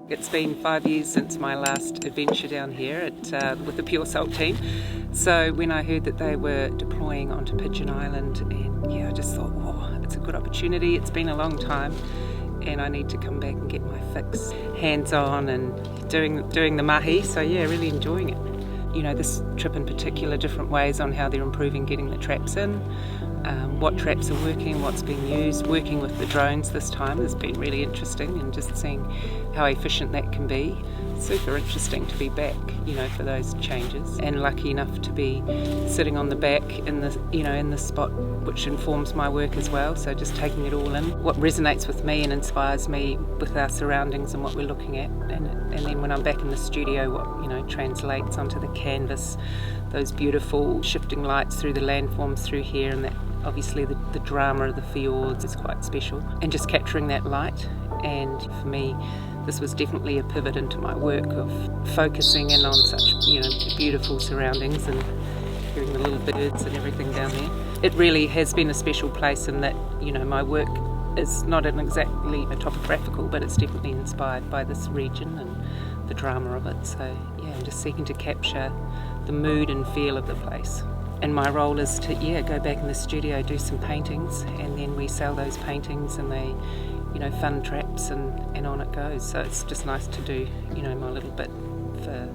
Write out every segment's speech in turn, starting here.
It's been 5 years since my last adventure down here with the Pure Salt team. So when I heard that they were deploying onto Pigeon Island, and I just thought, oh, it's a good opportunity. It's been a long time and I need to come back and get my fix, hands-on and doing the mahi. So yeah, really enjoying it. You know, this trip in particular, different ways on how they're improving getting the traps in, what traps are working, what's being used. Working with the drones this time has been really interesting, and just seeing how efficient that can be. Super interesting to be back, for those changes, and lucky enough to be sitting on the back in the spot which informs my work as well. So just taking it all in, what resonates with me and inspires me with our surroundings and what we're looking at, and then when I'm back in the studio, what translates onto the canvas, those beautiful shifting lights through the landforms through here, and that obviously the drama of the fjords is quite special, and just capturing that light. And for me, this was definitely a pivot into my work of focusing in on such beautiful surroundings and hearing the little birds and everything down there. It really has been a special place in that my work is not exactly a topographical, but it's definitely inspired by this region and the drama of it. So yeah, I'm just seeking to capture the mood and feel of the place. And my role is to go back in the studio, do some paintings, and then we sell those paintings and they fund traps and on it goes. So it's just nice to do my little bit for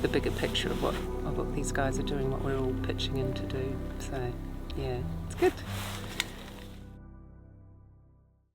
the bigger picture of what these guys are doing, what we're all pitching in to do. So yeah, it's good.